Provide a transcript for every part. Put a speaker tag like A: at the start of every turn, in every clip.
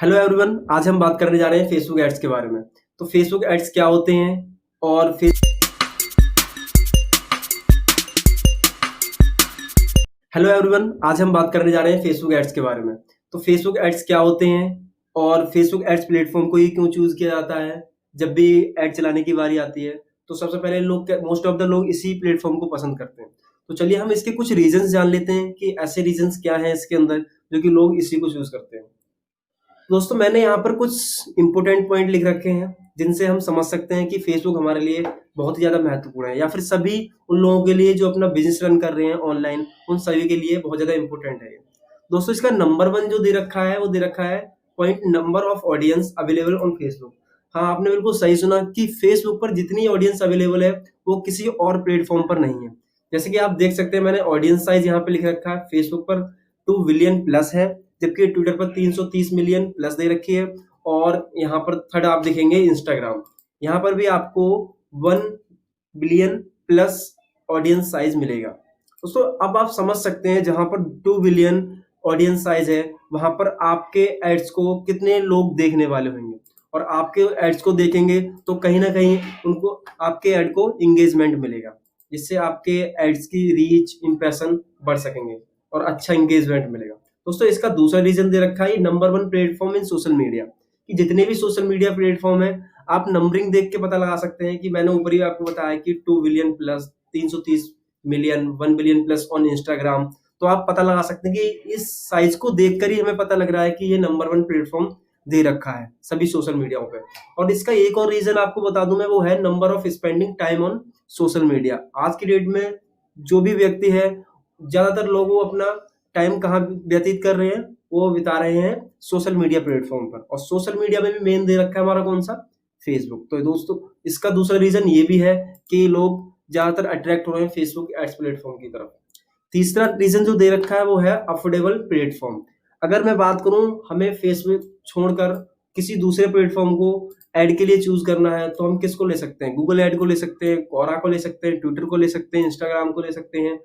A: Hello everyone, आज हम बात करने जा रहे हैं फेसबुक एड्स के बारे में। तो फेसबुक एड्स क्या होते हैं और फेस हेलो एवरीवन, आज हम बात करने जा रहे हैं फेसबुक एड्स के बारे में। तो फेसबुक एड्स क्या होते हैं और फेसबुक एड्स प्लेटफॉर्म को ही क्यों चूज किया जाता है जब भी एड चलाने की बारी आती है। तो सबसे पहले लोग मोस्ट ऑफ द लोग इसी प्लेटफॉर्म को पसंद करते हैं। तो चलिए हम इसके कुछ रीजंस जान लेते हैं कि ऐसे रीजंस क्या हैं इसके अंदर जो कि लोग इसी को चूज करते हैं। दोस्तों, मैंने यहाँ पर कुछ इंपॉर्टेंट पॉइंट लिख रखे हैं जिनसे हम समझ सकते हैं कि फेसबुक हमारे लिए बहुत ही ज़्यादा महत्वपूर्ण है, या फिर सभी उन लोगों के लिए जो अपना बिजनेस रन कर रहे हैं ऑनलाइन, उन सभी के लिए बहुत ज़्यादा इंपॉर्टेंट है ये। दोस्तों, इसका नंबर वन जो दे रखा है वो दे रखा है point number of audience available on Facebook. हाँ, आपने बिल्कुल सही सुना कि फेसबुक पर जितनी ऑडियंस अवेलेबल है वो किसी और प्लेटफॉर्म पर नहीं है। जैसे कि आप देख सकते हैं, मैंने ऑडियंस साइज यहाँ पे लिख रखा है। फेसबुक पर 2 बिलियन प्लस है, जबकि ट्विटर पर 330 मिलियन प्लस दे रखी है। और यहाँ पर थर्ड आप देखेंगे इंस्टाग्राम, यहाँ पर भी आपको 1 बिलियन प्लस ऑडियंस साइज मिलेगा। दोस्तों, अब आप समझ सकते हैं जहां पर 2 बिलियन ऑडियंस साइज है वहां पर आपके एड्स को कितने लोग देखने वाले होंगे, और आपके एड्स को देखेंगे तो कहीं ना कहीं उनको आपके एड को इंगेजमेंट मिलेगा, जिससे आपके एड्स की रीच इंप्रेशन बढ़ सकेंगे और अच्छा इंगेजमेंट मिलेगा। दोस्तों, इसका दूसरा रीजन दे रखा है नंबर वन प्लेटफॉर्म इन सोशल मीडिया, कि जितने भी सोशल मीडिया प्लेटफॉर्म है आप नंबरिंग देख के पता लगा सकते हैं कि मैंने ऊपर ही आपको बताया कि 2 billion plus, 330 million, 1 billion plus on Instagram. तो आप पता लगा सकते हैं कि इस साइज को देखकर ही हमें पता लग रहा है कि ये नंबर वन प्लेटफॉर्म दे रखा है सभी सोशल मीडिया पे। और इसका एक और रीजन आपको बता दूं मैं, वो है number of spending time on social media. आज की डेट में जो भी व्यक्ति है, ज्यादातर लोग वो अपना टाइम कहाँ व्यतीत कर रहे हैं, वो बिता रहे हैं सोशल मीडिया प्लेटफॉर्म पर। और सोशल मीडिया में भी मेन दे रखा है हमारा कौन सा, फेसबुक। तो दोस्तों, इसका दूसरा रीजन ये भी है कि लोग ज्यादातर अट्रैक्ट हो रहे हैं फेसबुक एड्स प्लेटफॉर्म की तरफ। तीसरा रीजन जो दे रखा है वो है अफोर्डेबल प्लेटफॉर्म। अगर मैं बात करूं, हमें फेसबुक छोड़कर किसी दूसरे प्लेटफॉर्म को ऐड के लिए चूज करना है तो हम किसको ले सकते हैं? गूगल ऐड को ले सकते हैं, क्वोरा को ले सकते हैं, ट्विटर को ले सकते हैं, इंस्टाग्राम को ले सकते हैं।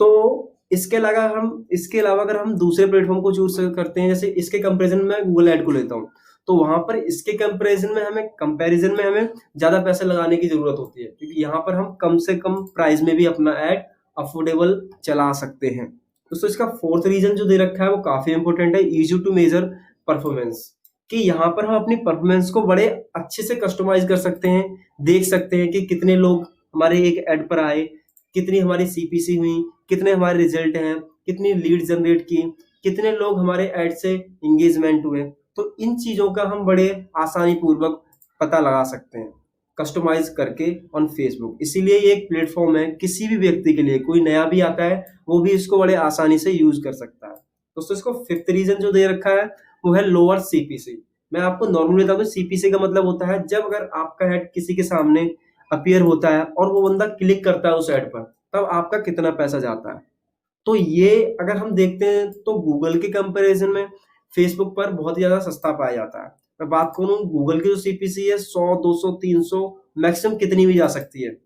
A: तो इसके अलावा अगर हम दूसरे प्लेटफॉर्म को चूज करते हैं, जैसे इसके कंपैरिजन में गूगल ऐड को लेता हूँ, तो वहां पर इसके कंपैरिजन में हमें ज्यादा पैसे लगाने की जरूरत होती है, क्योंकि यहाँ पर हम कम से कम प्राइस में भी अपना ऐड अफोर्डेबल चला सकते हैं। दोस्तों, इसका फोर्थ रीजन जो दे रखा है वो काफी इंपॉर्टेंट है, इजी टू मेजर परफॉर्मेंस। कि यहाँ पर हम अपनी परफॉर्मेंस को बड़े अच्छे से कस्टमाइज कर सकते हैं, देख सकते हैं कि कितने लोग हमारे एक ऐड पर आए, कितनी हमारी सीपीसी हुई, कितने हमारे रिजल्ट हैं, कितनी लीड जनरेट की, कितने लोग हमारे ऐड से इंगेजमेंट हुए। तो इन चीजों का हम बड़े आसानी पूर्वक पता लगा सकते हैं कस्टमाइज करके ऑन फेसबुक। इसीलिए ये एक प्लेटफॉर्म है, किसी भी व्यक्ति के लिए, कोई नया भी आता है वो भी इसको बड़े आसानी से यूज कर सकता है। दोस्तों, इसको फिफ्थ रीजन जो दे रखा है वो है लोअर सीपीसी। मैं आपको नॉर्मली बता दूं, सीपीसी का मतलब होता है जब अगर आपका ऐड किसी के सामने अपीयर होता है और वो बंदा क्लिक करता है उस ऐड पर, तब आपका कितना पैसा जाता है। तो ये अगर हम देखते हैं तो गूगल के कंपैरिजन में फेसबुक पर बहुत ही ज्यादा सस्ता पाया जाता है। मैं बात करूं, गूगल की जो सीपीसी है 100, 200, 300, मैक्सिमम कितनी भी जा सकती है।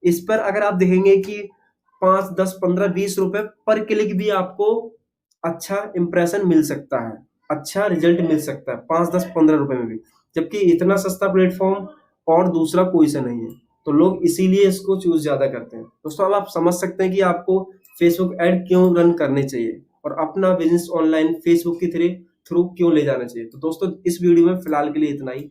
A: इस पर अगर आप देखेंगे कि 5, 10, 15, 20 रुपए पर क्लिक भी आपको अच्छा इंप्रेशन मिल सकता है, अच्छा रिजल्ट मिल सकता है 5, 10, 15 रुपए में भी। जबकि इतना सस्ता प्लेटफॉर्म और दूसरा कोई सा नहीं है, तो लोग इसीलिए इसको चूज ज्यादा करते हैं। दोस्तों, अब आप समझ सकते हैं कि आपको फेसबुक ऐड क्यों रन करने चाहिए और अपना बिजनेस ऑनलाइन फेसबुक के थ्रू क्यों ले जाना चाहिए। तो दोस्तों, इस वीडियो में फिलहाल के लिए इतना ही।